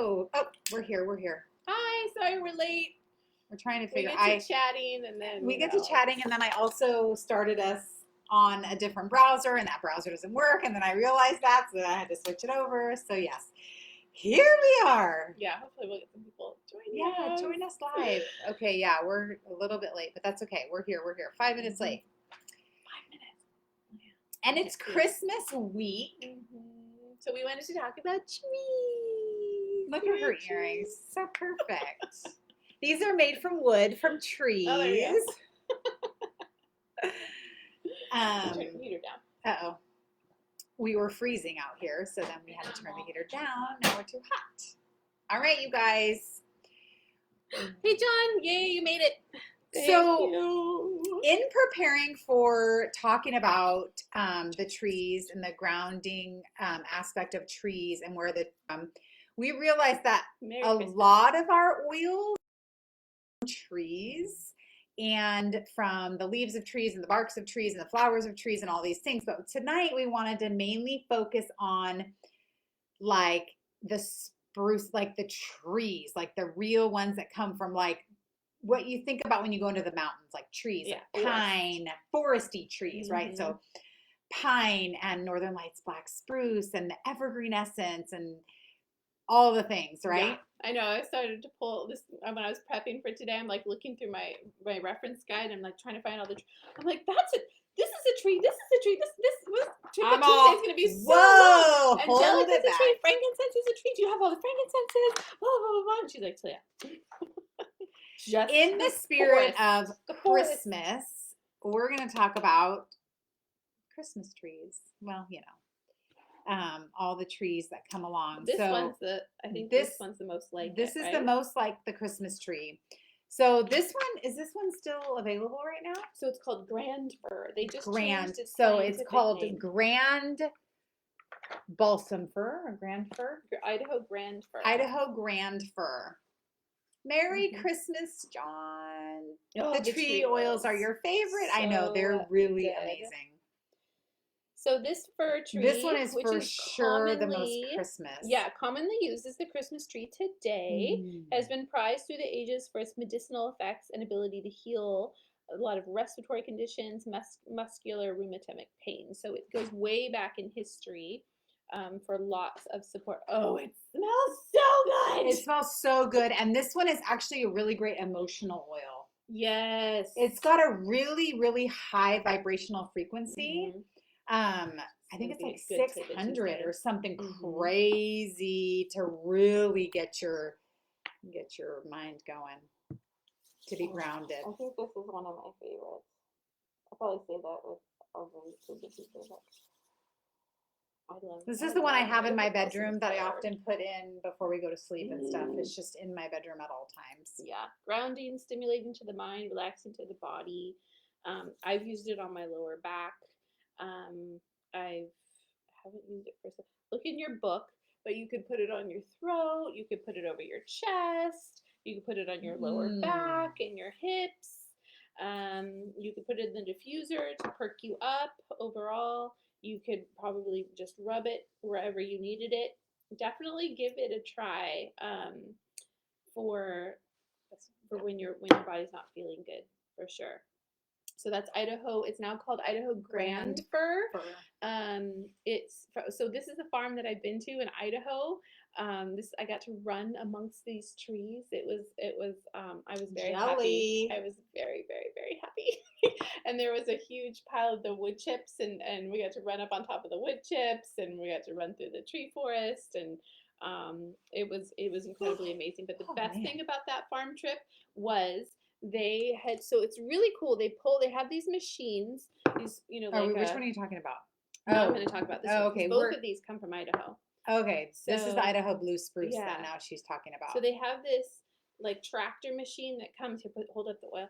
Hello. Oh, we're here. Hi, sorry we're late. We're trying to We figure. get to chatting and then We get to chatting, and then I also started us on a different browser, and that browser doesn't work, and then I realized that, so then I had to switch it over. So yes, here we are. Yeah, hopefully we'll get some people joining Yeah, us. join us live. Okay, yeah, we're a little bit late, but that's okay. We're here. 5 minutes late. 5 minutes. Yeah. And it's Christmas week. So we wanted to talk about trees. Look at her earrings. So perfect. These are made from wood, from trees. Oh, there you go. Turn the heater down. Uh-oh. We were freezing out here, so then we had to turn the heater down. Now we're too hot. All right, you guys. Hey, John. Yay, you made it. So, you. In preparing for talking about the trees and the grounding aspect of trees and where we realized that Merry a Christmas. lot of our oils are from trees and from the leaves of trees and the barks of trees and the flowers of trees and all these things. But tonight we wanted to mainly focus on like the spruce, like the trees, like the real ones that come from like what you think about when you go into the mountains, like trees, like pine, foresty trees, right? So pine and Northern Lights black spruce and the evergreen essence and all the things, right? Yeah, I know. I started to pull this when I was prepping for today. I'm like looking through my reference guide. I'm like trying to find all the. I'm like, that's it. This is a tree. This is a tree. This TidBit Tuesday is going to be so long. Angelica's a tree. Frankincense is a tree. Do you have all the frankincenses? Blah blah blah blah. And she's like, Talia. Just in the spirit of Christmas, we're going to talk about Christmas trees. Well, you know, all the trees that come along. I think this one's the most like. This is the most like the Christmas tree. So this one still available right now? So it's called Grand Fir. They just changed its So it's called name. Grand Balsam Fir or Grand Fir? Idaho Grand Fir. Idaho Grand Fir. Merry Christmas, John. Oh, the tree oils are your favorite. I know, they're really amazing. So this fir tree, this one is for sure the most Christmas. Yeah, commonly used as the Christmas tree today, has been prized through the ages for its medicinal effects and ability to heal a lot of respiratory conditions, muscular rheumatic pain. So it goes way back in history. For lots of support. Oh, it smells so good. It smells so good. And this one is actually a really great emotional oil. Yes. It's got a really, really high vibrational frequency. I think it's like 600 or something crazy to really get your mind going, to be grounded. I think this is one of my favorites. I'll probably say that with over TidBit Tuesday. This is the one I have in my bedroom that I often put in before we go to sleep and stuff. It's just in my bedroom at all times. Yeah, grounding, stimulating to the mind, relaxing to the body. I've used it on my lower back. I haven't used it for some. Look in your book, but you could put it on your throat. You could put it over your chest. You could put it on your lower back and your hips. You could put it in the diffuser to perk you up overall. You could probably just rub it wherever you needed it. Definitely give it a try for when your body's not feeling good, for sure. So that's Idaho. It's now called Idaho Grand Fir. So this is a farm that I've been to in Idaho. I got to run amongst these trees. I was very happy. I was very, very, very happy. And there was a huge pile of the wood chips, and we got to run up on top of the wood chips, and we got to run through the tree forest, and it was incredibly amazing. But the best thing about that farm trip was so it's really cool. They have these machines, these, which one are you talking about? No, I'm going to talk about this one. Okay. Both of these come from Idaho. Okay, so this is the Idaho blue spruce that now she's talking about. So they have this like tractor machine that comes here. Hold up the oil.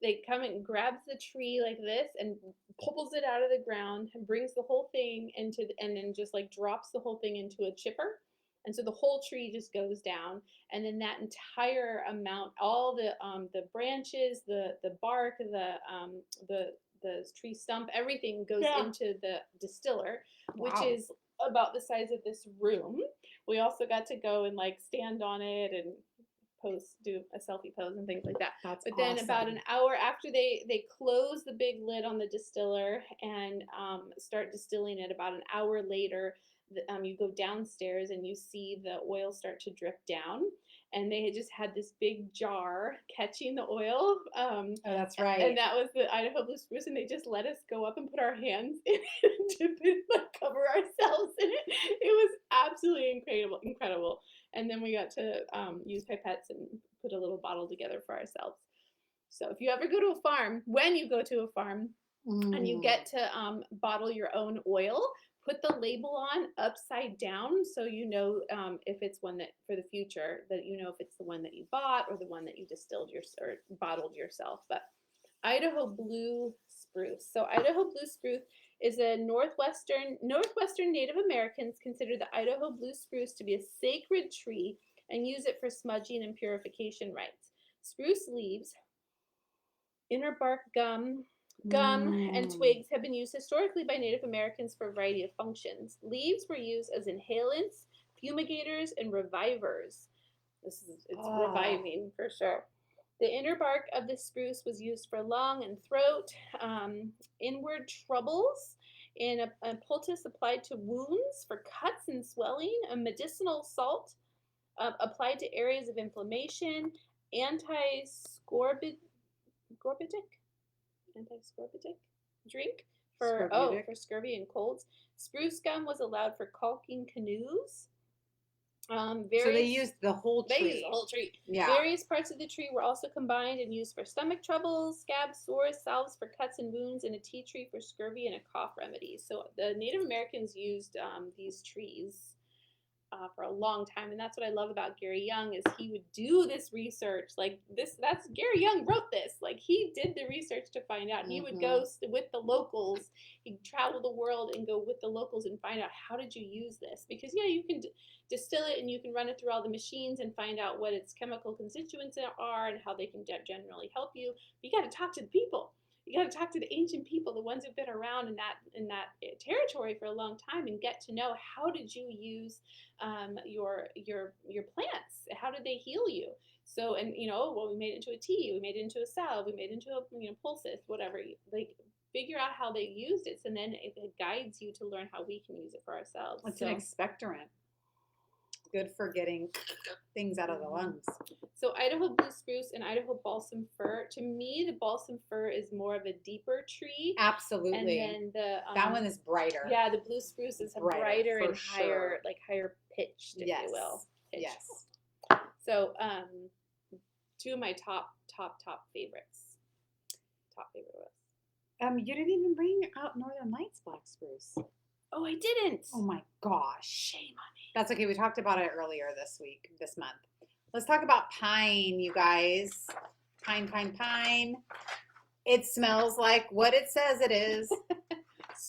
They come and grabs the tree like this and pulls it out of the ground and brings the whole thing and then just like drops the whole thing into a chipper. And so the whole tree just goes down, and then that entire amount, all the branches, the bark, the tree stump, everything goes into the distiller, which is about the size of this room. We also got to go and like stand on it and do a selfie pose and things like that. That's But then about awesome. an hour after they close the big lid on the distiller and start distilling it, about an hour later, you go downstairs and you see the oil start to drip down. And they had just had this big jar catching the oil. Oh, that's right. And that was the Idaho Blue Spruce, and they just let us go up and put our hands in it and dip it, like cover ourselves in it. It was absolutely incredible. And then we got to use pipettes and put a little bottle together for ourselves. So if you ever go to a farm, when you go to a farm and you get to bottle your own oil, put the label on upside down so you know if it's one that for the future, that you know if it's the one that you bought or the one that you distilled or bottled yourself. But Idaho Blue Spruce. So Idaho Blue Spruce is a Northwestern Native Americans consider the Idaho Blue Spruce to be a sacred tree and use it for smudging and purification rites. Spruce leaves, inner bark, gum, and twigs have been used historically by Native Americans for a variety of functions. Leaves were used as inhalants, fumigators, and revivers. It's reviving for sure. The inner bark of the spruce was used for lung and throat, inward troubles, and a poultice applied to wounds for cuts and swelling, a medicinal salt applied to areas of inflammation, anti-scorbutic drink for scurvy and colds. Spruce gum was allowed for caulking canoes. So they used the whole tree. They used the whole tree. Yeah. Various parts of the tree were also combined and used for stomach troubles, scabs, sores, salves for cuts and wounds, and a tea tree for scurvy and a cough remedy. So the Native Americans used these trees for a long time, and that's what I love about Gary Young is he would do this research like this. That's Gary Young wrote this. Like he did the research to find out. He would go with the locals. He'd travel the world and go with the locals and find out how did you use this, because yeah, you can distill it and you can run it through all the machines and find out what its chemical constituents are and how they can generally help you. But you got to talk to the people. You got to talk to the ancient people, the ones who've been around in that territory for a long time, and get to know how did you use your plants? How did they heal you? So, and well, we made it into a tea, we made it into a salve, we made it into a poultice, whatever. Like figure out how they used it, and then it guides you to learn how we can use it for ourselves. It's an expectorant. Good for getting things out of the lungs. So Idaho Blue Spruce and Idaho Balsam Fir. To me, the Balsam Fir is more of a deeper tree. Absolutely. And then that one is brighter. Yeah, the Blue Spruce is brighter and sure. higher pitched, if you will. Pitched. Yes. So two of my top favorites. Top favorite was. You didn't even bring out Northern Lights Black Spruce. Oh, I didn't. Oh my gosh. Shame on me. That's okay. We talked about it earlier this month. Let's talk about pine, you guys. Pine. It smells like what it says it is.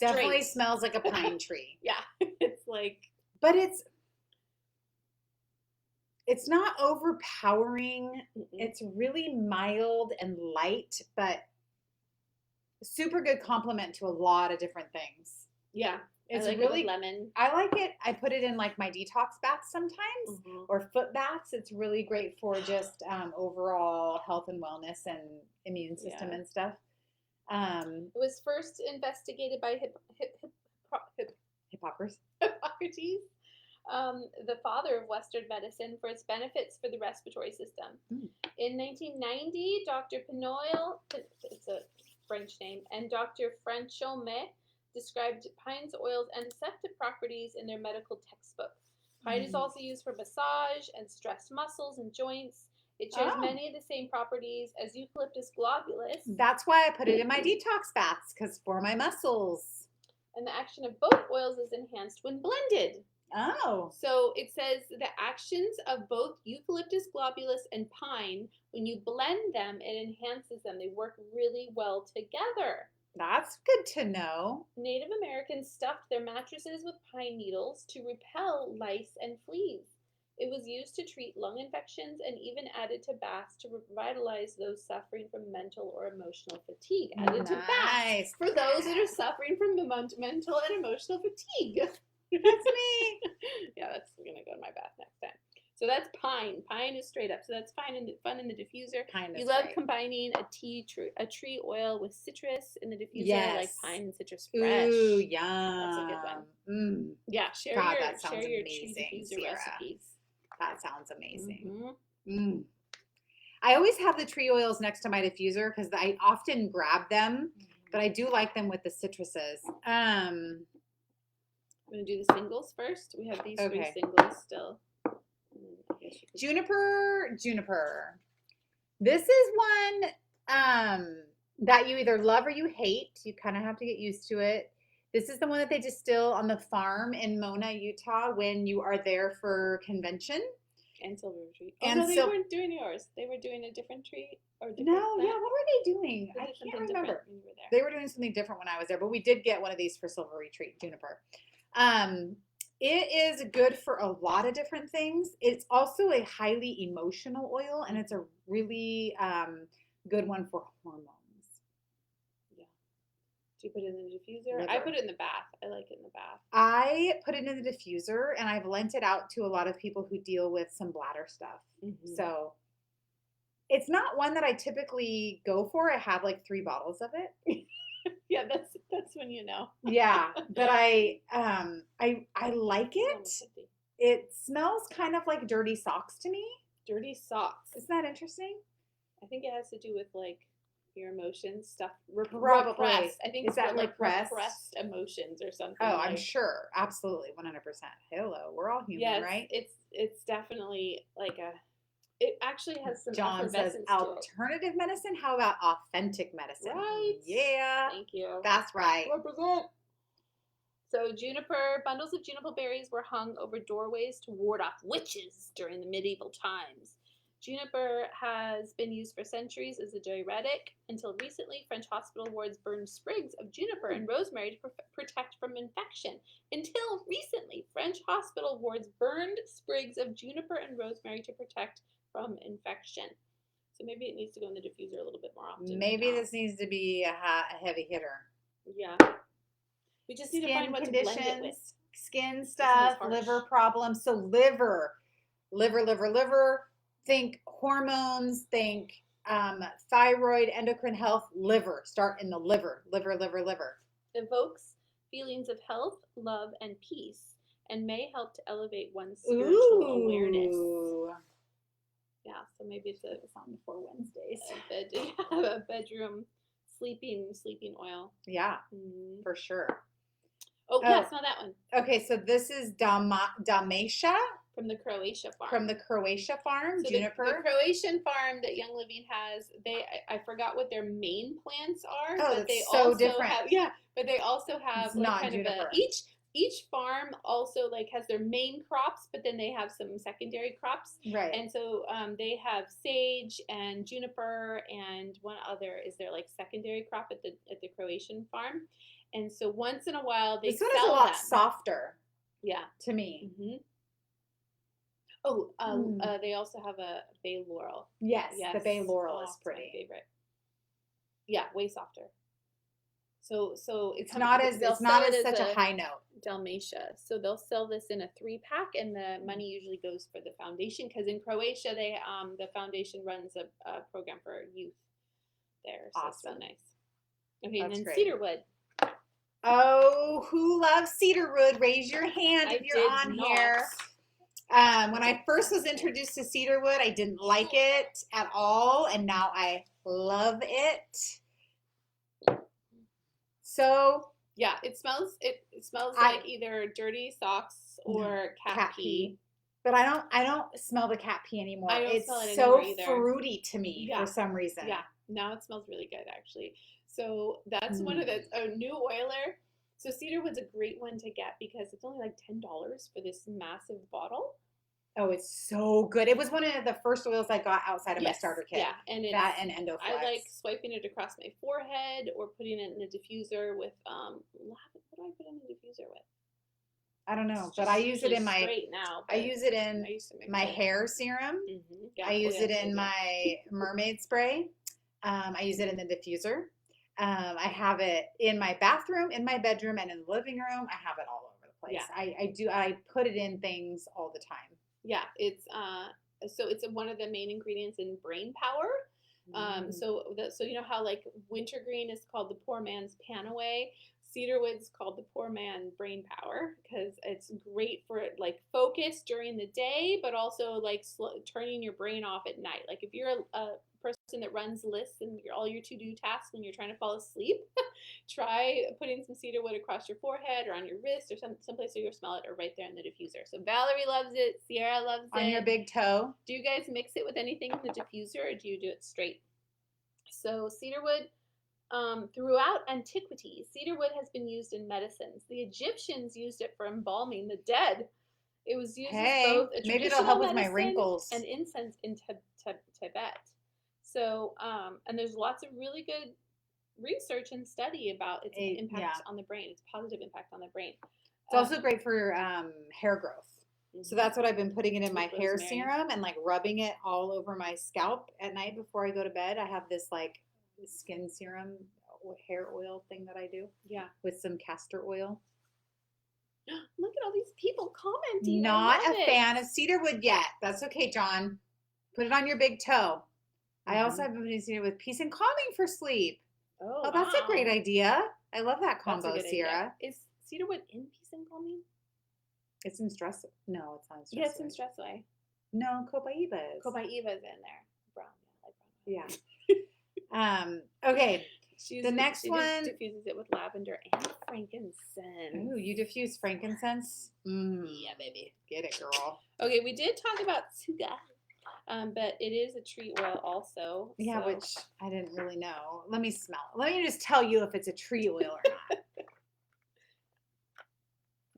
Definitely smells like a pine tree. Yeah. It's like. But it's not overpowering. Mm-mm. It's really mild and light, but super good complement to a lot of different things. Yeah. It's like really lemon. I like it. I put it in like my detox baths sometimes, or foot baths. It's really great for just overall health and wellness and immune system and stuff. It was first investigated by Hippocrates, the father of Western medicine, for its benefits for the respiratory system. In 1990, Dr. Pinoil, it's a French name, and Dr. Franchome described pine's oil's antiseptic properties in their medical textbook. Pine is also used for massage and stressed muscles and joints. It shares many of the same properties as eucalyptus globulus. That's why I put it in my detox baths, because for my muscles. And the action of both oils is enhanced when blended. Oh. So it says the actions of both eucalyptus globulus and pine, when you blend them, it enhances them. They work really well together. That's good to know. Native Americans stuffed their mattresses with pine needles to repel lice and fleas. It was used to treat lung infections and even added to baths to revitalize those suffering from mental or emotional fatigue. Added to baths for those that are suffering from mental and emotional fatigue. That's me. Yeah, that's gonna go in my bath next time. So that's pine. Pine is straight up. So that's fine and fun in the diffuser. Pine You is love great. combining a tree oil with citrus in the diffuser, Yes. like pine and citrus fresh. Ooh, yum. That's a good one. Mm. Yeah, share God, your that sounds tree amazing, diffuser Sierra. recipes. That sounds amazing. Mm-hmm. I always have the tree oils next to my diffuser because I often grab them, but I do like them with the citruses. I'm gonna do the singles first. We have these three Okay. singles still. Juniper. This is one that you either love or you hate. You kind of have to get used to it. This is the one that they distill on the farm in Mona, Utah, when you are there for convention. And silver tree. Oh And no, they weren't doing yours. They were doing a different tree or different No, plant. yeah. What were they doing? They I did can't something remember. different when you were there. They were doing something different when I was there, but we did get one of these for Silver Retreat, Juniper. It is good for a lot of different things. It's also a highly emotional oil, and it's a really good one for hormones. Yeah. Do you put it in the diffuser? Liver. I put it in the bath. I like it in the bath. I put it in the diffuser, and I've lent it out to a lot of people who deal with some bladder stuff. Mm-hmm. So it's not one that I typically go for. I have like 3 bottles of it. Yeah, that's when you know. Yeah, but I like it. It smells kind of like dirty socks to me. Dirty socks. Isn't that interesting? I think it has to do with like your emotions, stuff Probably. repressed. I think Is that like repressed emotions or something. Oh, like, I'm sure. Absolutely. 100%. Hello. We're all human, yes, right? It's definitely like it actually has some John says effervescence alternative medicine. How about authentic medicine? Right. Yeah. Thank you. That's right. Represent. So bundles of juniper berries were hung over doorways to ward off witches during the medieval times. Juniper has been used for centuries as a diuretic. Until recently, French hospital wards burned sprigs of juniper and rosemary to protect from infection. Until recently, French hospital wards burned sprigs of juniper and rosemary to protect from infection. So maybe it needs to go in the diffuser a little bit more often. Maybe this needs to be a heavy hitter. Yeah. We just need to find what conditions, to blend it with. Skin stuff, liver problems. So liver. Think hormones, think thyroid, endocrine health, liver. Start in the liver. Evokes feelings of health, love, and peace, and may help to elevate one's spiritual awareness. Yeah, so maybe it's on for Wednesdays. A bedroom sleeping oil. Yeah, for sure. Oh, yeah, smell that one. Okay, so this is Dalmatia. From the Croatia farm. So Juniper. The Croatian farm that Young Living has, I forgot what their main plants are. Oh, but they so also different. But they also have it's like not kind Juniper. of each farm also like has their main crops, but then they have some secondary crops. Right. And so they have sage and juniper, and one other is their like secondary crop at the Croatian farm. And so once in a while they sell them. This one is a lot softer. Yeah. To me. Mm-hmm. They also have a bay laurel. Yes, the bay laurel is pretty. My favorite. Yeah, way softer. So it's not as such a high note. Dalmatia. So they'll sell this in a 3-pack, and the money usually goes for the foundation because in Croatia they the foundation runs a program for youth there. So it's so nice. Okay, that's and then great. Cedarwood. Oh, who loves Cedarwood? Raise your hand if you're on here. When I first was introduced to Cedarwood, I didn't like it at all, and now I love it. So yeah, it smells like either dirty socks or cat pee. But I don't smell the cat pee anymore. It's so fruity to me for some reason. Yeah, now it smells really good actually. So that's one of a new oiler. So Cedarwood's a great one to get because it's only like $10 for this massive bottle. Oh, it's so good. It was one of the first oils I got outside of my starter kit. Yeah, and that and EndoFlex. I like swiping it across my forehead or putting it in the diffuser with what do I put in the diffuser with? I don't know, but I use it in my I use it in my hair serum. Mm-hmm. Yeah, I use it in my mermaid spray. I use it in the diffuser. I have it in my bathroom, in my bedroom, and in the living room. I have it all over the place. Yeah. I put it in things all the time. Yeah, it's one of the main ingredients in brain power. So you know how like wintergreen is called the poor man's panaway, cedarwood's called the poor man brain power because it's great for like focus during the day, but also like turning your brain off at night. Like if you're a person that runs lists and all your to-do tasks when you're trying to fall asleep, try putting some cedarwood across your forehead or on your wrist or someplace so you'll smell it, or right there in the diffuser. So Valerie loves it. Sierra loves it. On your big toe. Do you guys mix it with anything in the diffuser, or do you do it straight? So cedarwood, throughout antiquity, cedarwood has been used in medicines. The Egyptians used it for embalming the dead. It was used as both a maybe it'll help traditional with my medicine wrinkles. and incense in Tibet. So, and there's lots of really good research and study about its impact on the brain, its positive impact on the brain. It's also great for hair growth. So that's what I've been putting it in my hair serum and like rubbing it all over my scalp at night before I go to bed. I have this like skin serum, hair oil thing that I do. Yeah. With some castor oil. Look at all these people commenting. Not a fan of cedarwood yet. That's okay, John. Put it on your big toe. I also have been using it with peace and calming for sleep. Oh, that's a great idea. I love that combo, Sierra. Is cedarwood in peace and calming? It's in stress. No, it's not in stress. Yeah, it's in stress away. No, Copaiba is. Copaiba is in there. Brown, yeah. Okay. The next one diffuses it with lavender and frankincense. Ooh, you diffuse frankincense? Yeah, baby. Get it, girl. Okay, we did talk about tsuga, but it is a tree oil also. Yeah, so. Which I didn't really know. Let me smell it. Let me just tell you if it's a tree oil or not.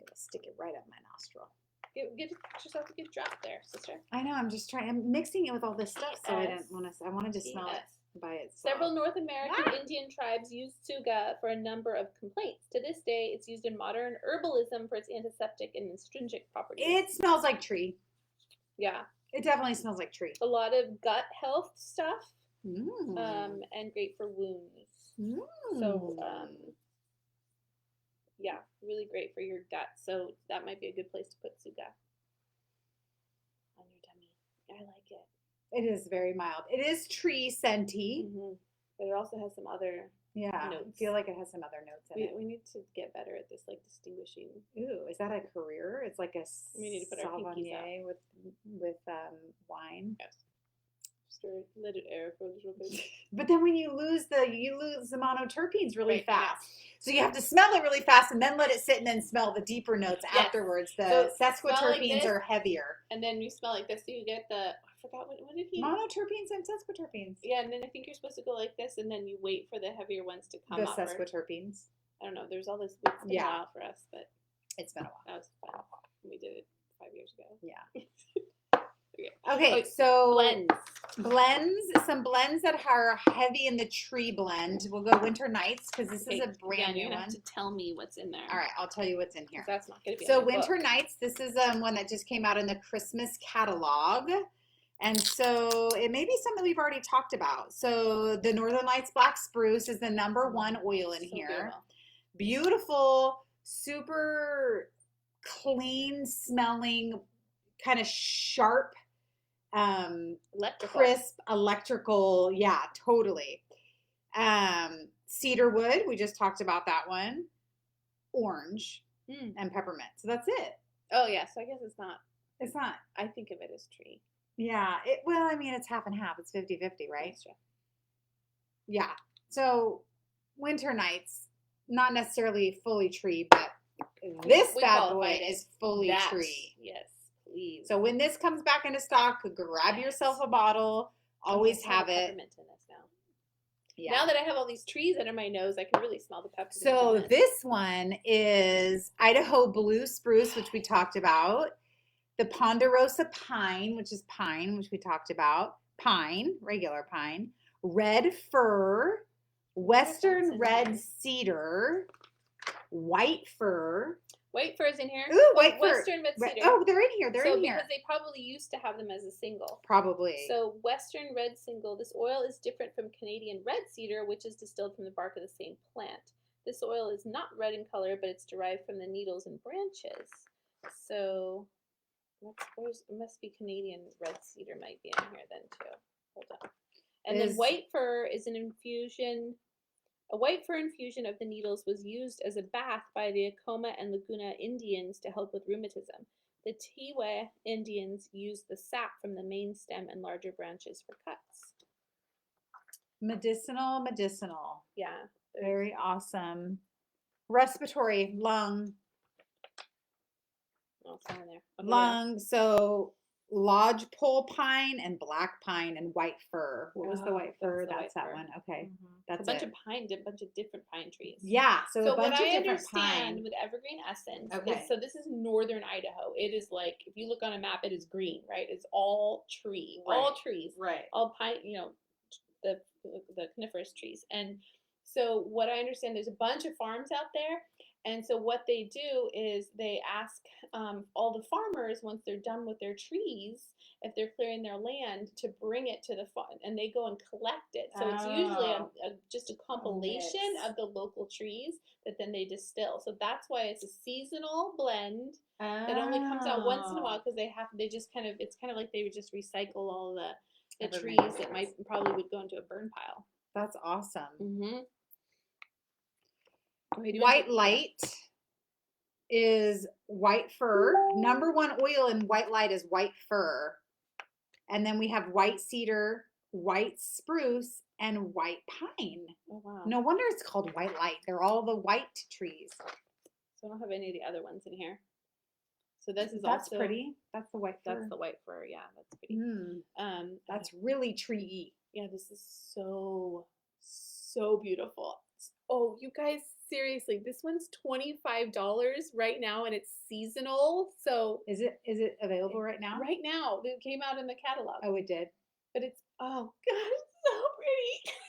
It'll stick it right up my nostril. Give yourself a good drop there, sister. I know. I'm just trying. I'm mixing it with all this stuff, so I didn't want to. I wanted to smell it by itself. Several North American Indian tribes use tsuga for a number of complaints. To this day, it's used in modern herbalism for its antiseptic and astringent properties. It smells like tree. Yeah. It definitely smells like tree. A lot of gut health stuff, and great for wounds. So, yeah, really great for your gut. So that might be a good place to put tsuga on your tummy. I like it. It is very mild. It is tree scenty. But it also has some other notes. I feel like it has some other notes in it. We need to get better at this, like distinguishing. Ooh, is that a career? It's like a we need to put our pinkies out. with wine. Yes. Just let it air for a little bit. But then when you lose the monoterpenes really fast. So you have to smell it really fast and then let it sit and then smell the deeper notes afterwards. The sesquiterpenes are heavier. And then you smell like this, so you get the I forgot what did he monoterpenes and sesquiterpenes. Yeah, and then I think you're supposed to go like this, and then you wait for the heavier ones to come up. The sesquiterpenes. I don't know. There's all this. It's been a while for us, but it's been a while. That was fun. We did it 5 years ago. Yeah. Okay, so some blends that are heavy in the tree blend. We'll go Winter Nights because this is a brand new one. Have to tell me what's in there. All right, I'll tell you what's in here. That's not going to be. So Winter Nights. This is one that just came out in the Christmas catalog, and so it may be something we've already talked about. So the Northern Lights Black Spruce is the #1 oil in here. Beautiful, super clean smelling, kind of sharp. Crisp electrical, yeah, totally. Cedarwood, we just talked about that one. Orange and peppermint. So that's it. Oh yeah, so I guess it's not. I think of it as tree. Yeah. Well, I mean, it's half and half. It's 50-50, right? That's true. Yeah. So Winter Nights, not necessarily fully tree, but this bad boy is fully tree. Yes. Please. So when this comes back into stock, grab yourself a bottle. Always have it. Peppermint in this now. Yeah. Now that I have all these trees under my nose, I can really smell the peppermint. So this one is Idaho Blue Spruce, which we talked about. The Ponderosa Pine, which is pine, which we talked about. Pine, regular pine. Red Fir. Western Red Cedar. White Fir. White fir is in here. Ooh, white fir. Western Red Cedar. Oh, they're in here. They're in here. Because they probably used to have them as a single. Probably. So Western Red Single. This oil is different from Canadian Red Cedar, which is distilled from the bark of the same plant. This oil is not red in color, but it's derived from the needles and branches. So it must be Canadian red cedar might be in here then too. Hold on. And then white fir is an infusion. A white fir infusion of the needles was used as a bath by the Acoma and Laguna Indians to help with rheumatism. The Tiwa Indians used the sap from the main stem and larger branches for cuts. Medicinal. Yeah. Very awesome. Respiratory, lung. Oh, it's on there. Okay, Lung. So lodgepole pine and black pine and white fir. What was the white fir? That's that one. Okay. That's a bunch of pine, a bunch of different pine trees. Yeah. So a bunch what of I different understand pine. with evergreen essence Okay. so this is northern Idaho. It is like, if you look on a map, it is green, right? It's all tree, all trees, Right. all pine, the coniferous trees. And so what I understand, there's a bunch of farms out there. And so what they do is they ask all the farmers, once they're done with their trees, if they're clearing their land, to bring it to the farm, and they go and collect it. So it's usually just a compilation of the local trees that then they distill. So that's why it's a seasonal blend that only comes out once in a while, because it's kind of like they would just recycle all the trees that probably would go into a burn pile. That's awesome. Mm-hmm. White light is white fir. Number one oil in white light is white fir. And then we have white cedar, white spruce, and white pine. Oh, wow. No wonder it's called white light. They're all the white trees. So I don't have any of the other ones in here. So that's also pretty. That's the white fir. That's the white fir. Yeah, that's pretty. That's really tree-y. Yeah, this is so beautiful. Oh, you guys, seriously, this one's $25 right now, and it's seasonal. So is it available right now? Right now, it came out in the catalog. Oh, it did. But it's God, it's so pretty.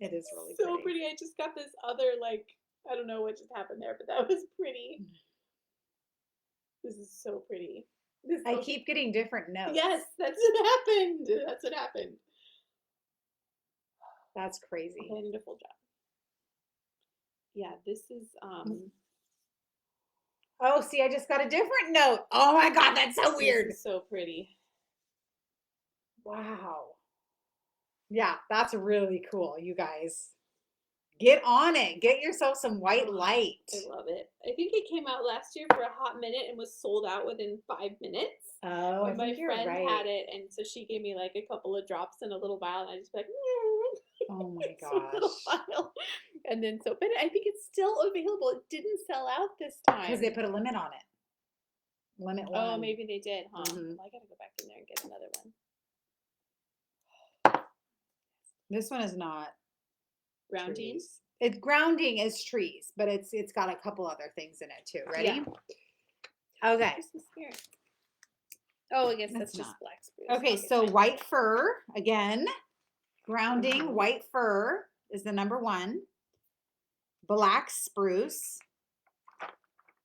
It is really so pretty. I just got this other I don't know what just happened there, but that was pretty. This is so pretty. I keep getting different notes. Yes, that's what happened. That's crazy. Okay, I did a full job. Yeah, this is Oh, see, I just got a different note. Oh my God, that's so weird. This is so pretty. Wow. Yeah, that's really cool, you guys. Get on it. Get yourself some white light. I love it. I think it came out last year for a hot minute and was sold out within 5 minutes. Oh, when my friend had it, and so she gave me a couple of drops in a little vial, and I just oh my gosh. And then but I think it's still available. It didn't sell out this time because they put a limit on it. Limit 1. Oh, maybe they did, huh? Mm-hmm. Well, I gotta go back in there and get another one. This one is not grounding. It's grounding is trees, but it's got a couple other things in it too. Ready? Yeah. Okay. Oh, I guess that's just black spruce. Okay, so white fir again. Grounding white fir is the number 1. Black spruce,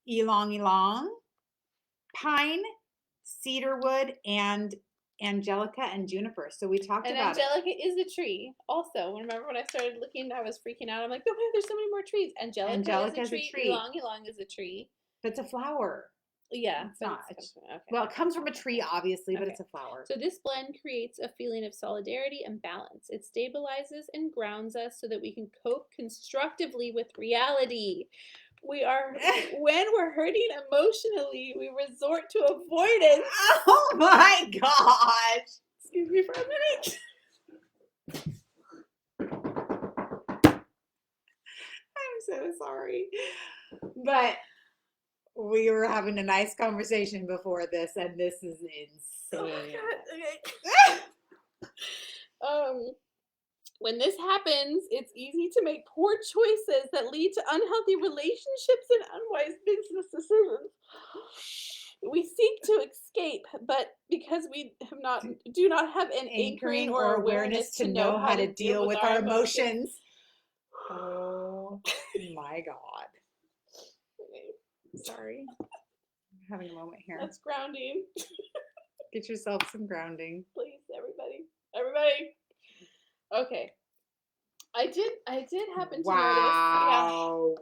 ylang, pine, cedarwood, and angelica and juniper. So we talked about angelica is a tree. Also, remember when I started looking, I was freaking out. I'm like, oh, there's so many more trees. Angelica is a tree. Ylang is a tree. But it's a flower. Yeah, it's not. Well, it comes from a tree, obviously, but it's a flower. So this blend creates a feeling of solidarity and balance. It stabilizes and grounds us so that we can cope constructively with reality. When we're hurting emotionally, we resort to avoidance. Oh my gosh! Excuse me for a minute. I'm so sorry, but we were having a nice conversation before this, and this is insane. Oh my God. Okay. When this happens, it's easy to make poor choices that lead to unhealthy relationships and unwise business decisions. We seek to escape, but because we do not have an anchoring or awareness to know how to deal with our emotions. Oh my God. Sorry. I'm having a moment here. That's grounding. Get yourself some grounding. Please, everybody. Okay. I did happen to notice. Wow.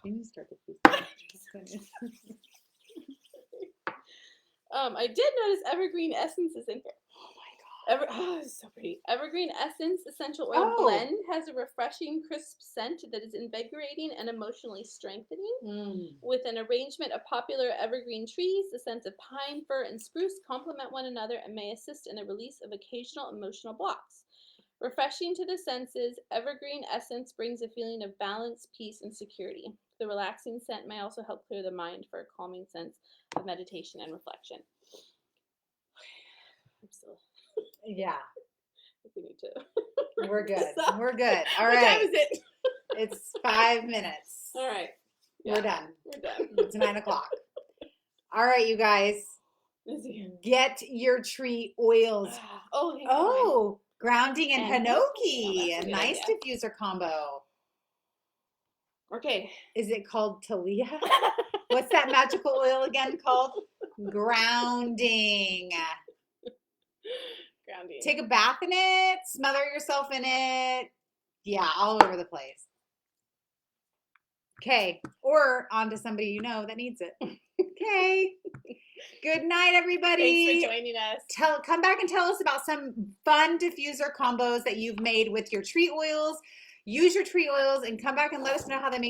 You need to start the I did notice evergreen essences in here. Oh, it's so pretty. Evergreen Essence Essential Oil Oh. Blend has a refreshing, crisp scent that is invigorating and emotionally strengthening. With an arrangement of popular evergreen trees, the scents of pine, fir, and spruce complement one another and may assist in the release of occasional emotional blocks. Refreshing to the senses, Evergreen Essence brings a feeling of balance, peace, and security. The relaxing scent may also help clear the mind for a calming sense of meditation and reflection. I'm still. Yeah. We need to. We're good. We're good. All What right. time is it? It's 5 minutes. All right. Yeah, We're done. We're done. It's 9 o'clock. All right, you guys. Get your tree oils. Oh, grounding and And hinoki. that's a A good nice idea. diffuser combo. Okay. Is it called Talia? What's that magical oil again called? Grounding. Grounding. Take a bath in it. Smother yourself in it. Yeah, all over the place. Okay. Or onto somebody you know that needs it. Okay. Good night, everybody. Thanks for joining us. Come back and tell us about some fun diffuser combos that you've made with your tree oils. Use your tree oils and come back and let us know how they make